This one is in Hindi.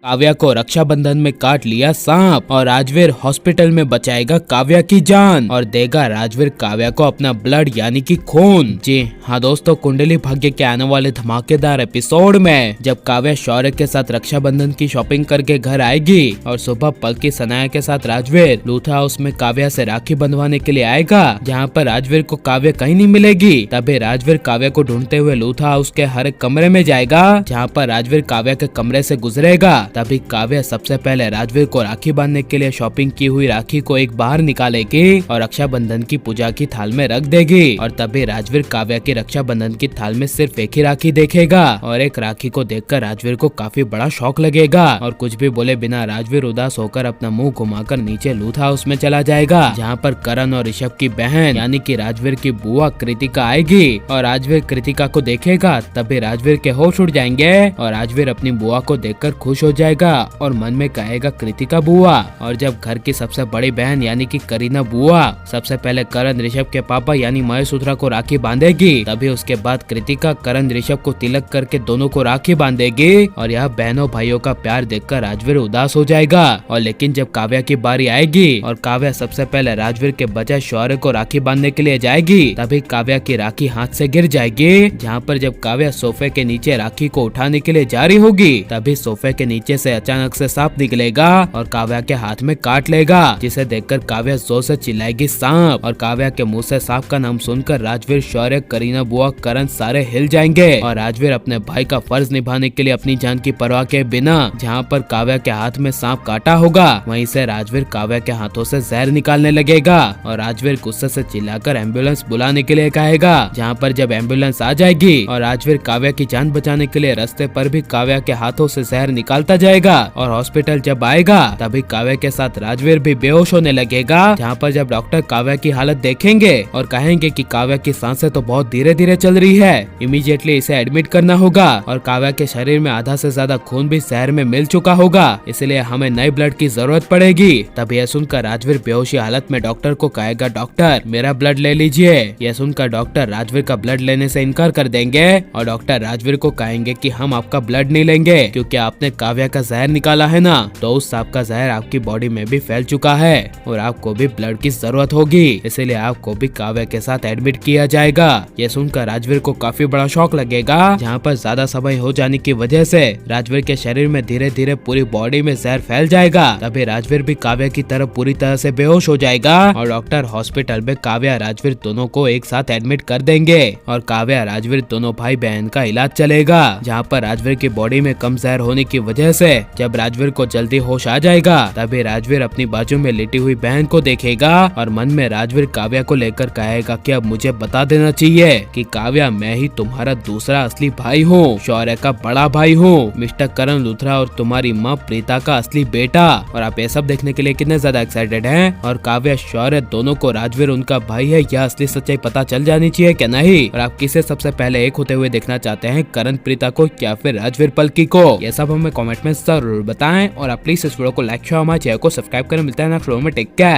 काव्या को रक्षाबंधन में काट लिया सांप और राजवीर हॉस्पिटल में बचाएगा काव्या की जान और देगा राजवीर काव्या को अपना ब्लड यानी कि खून। जी हाँ दोस्तों, कुंडली भाग्य के आने वाले धमाकेदार एपिसोड में जब काव्या शौर्य के साथ रक्षाबंधन की शॉपिंग करके घर आएगी और सुबह पलकी सनाया के साथ राजवीर लूथा हाउस में काव्या से राखी बंधवाने के लिए आएगा, जहाँ पर राजवीर को काव्या कहीं नहीं मिलेगी। तभी राजवीर काव्या को ढूंढते हुए लूथा हाउस के हर एक कमरे में जाएगा, जहाँ पर राजवीर काव्या के कमरे से गुजरेगा। तभी काव्या सबसे पहले राजवीर को राखी बांधने के लिए शॉपिंग की हुई राखी को एक बाहर निकालेगी और रक्षाबंधन की पूजा की थाल में रख देगी। और तभी राजवीर काव्या की रक्षाबंधन की थाल में सिर्फ एक ही राखी देखेगा और एक राखी को देखकर राजवीर को काफी बड़ा शौक लगेगा और कुछ भी बोले बिना राजवीर उदास होकर अपना मुंह घुमाकर नीचे लूथा हाउस में चला जाएगा, जहाँ पर करण और ऋषभ की बहन यानी कि राजवीर की बुआ कृतिका आएगी और राजवीर कृतिका को देखेगा। तभी राजवीर के होश उड़ जाएंगे और राजवीर अपनी बुआ को देखकर खुश हो जाएगा और मन में कहेगा कृतिका बुआ। और जब घर की सबसे बड़ी बहन यानी कि करीना बुआ सबसे पहले करण ऋषभ के पापा यानी महेशूत्रा को राखी बांधेगी, तभी उसके बाद कृतिका करण ऋषभ को तिलक करके दोनों को राखी बांधेगी और यह बहनों भाइयों का प्यार देखकर राजवीर उदास हो जाएगा। और लेकिन जब काव्या की बारी आएगी और काव्या सबसे पहले राजवीर के बजाय शौर्य को राखी बांधने के लिए जाएगी, तभी काव्या की राखी हाथ से गिर जाएगी। जहाँ पर जब काव्या सोफे के नीचे राखी को उठाने के लिए जा रही होगी, तभी सोफे के नीचे से अचानक से सांप निकलेगा और काव्या के हाथ में काट लेगा, जिसे देखकर काव्या जोर से चिल्लाएगी सांप। और काव्या के मुंह से सांप का नाम सुनकर राजवीर, शौर्य, करीना बुआ, करण सारे हिल जाएंगे और राजवीर अपने भाई का फर्ज निभाने के लिए अपनी जान की परवाह के बिना जहाँ पर काव्या के हाथ में सांप काटा होगा, वहीं से राजवीर काव्या के हाथों से जहर निकालने लगेगा और राजवीर गुस्से से चिल्लाकर एम्बुलेंस बुलाने के लिए कहेगा। जहाँ पर जब एम्बुलेंस आ जाएगी और राजवीर काव्या की जान बचाने के लिए रास्ते पर भी काव्या के हाथों से जहर निकालता जाएगा और हॉस्पिटल जब आएगा तभी काव्या के साथ राजवीर भी बेहोश होने लगेगा। जहाँ पर जब डॉक्टर काव्या की हालत देखेंगे और कहेंगे कि काव्या की सांसें तो बहुत धीरे धीरे चल रही है, इमीडिएटली इसे एडमिट करना होगा और काव्या के शरीर में आधा से ज्यादा खून भी शहर में मिल चुका होगा, इसलिए हमें नए ब्लड की जरूरत पड़ेगी। तब यह सुनकर राजवीर बेहोशी हालत में डॉक्टर को कहेगा डॉक्टर मेरा ब्लड ले लीजिए। यह सुनकर डॉक्टर राजवीर का ब्लड लेने से इनकार कर देंगे और डॉक्टर राजवीर को कहेंगे कि हम आपका ब्लड नहीं लेंगे क्योंकि आपने काव्या का जहर निकाला है ना, तो उस सांप का जहर आपकी बॉडी में भी फैल चुका है और आपको भी ब्लड की जरूरत होगी, इसीलिए आपको भी काव्या के साथ एडमिट किया जाएगा। ये सुनकर राजवीर को काफी बड़ा शौक लगेगा, जहाँ पर ज्यादा समय हो जाने की वजह से राजवीर के शरीर में धीरे धीरे पूरी बॉडी में जहर फैल जाएगा। तभी राजवीर भी काव्या की तरफ पूरी तरह से बेहोश हो जाएगा और डॉक्टर हॉस्पिटल में काव्या राजवीर दोनों को एक साथ एडमिट कर देंगे और काव्या राजवीर दोनों भाई बहन का इलाज चलेगा। जहाँ पर राजवीर की बॉडी में कम जहर होने की वजह से जब राजवीर को जल्दी होश आ जाएगा, तभी राजवीर अपनी बाजू में लेटी हुई बहन को देखेगा और मन में राजवीर काव्या को लेकर कहेगा कि अब मुझे बता देना चाहिए कि काव्या मैं ही तुम्हारा दूसरा असली भाई हूँ, शौर्य का बड़ा भाई हूँ, मिस्टर करण लूथरा और तुम्हारी माँ प्रीता का असली बेटा। और आप ये सब देखने के लिए कितने ज्यादा एक्साइटेड हैं? और काव्या शौर्य दोनों को राजवीर उनका भाई है यह असली सच्चाई पता चल जानी चाहिए क्या नहीं? और आप किसे सबसे पहले एक होते हुए देखना चाहते हैं, करण प्रीता को या फिर राजवीर पलकी को? ये सब हमें कमेंट में जरूर बताएं और आप प्लीज इस वीडियो को लाइक शेयर हमारे चैनल को सब्सक्राइब करें। मिलता है नेक्स्ट वीडियो में, टेक केयर।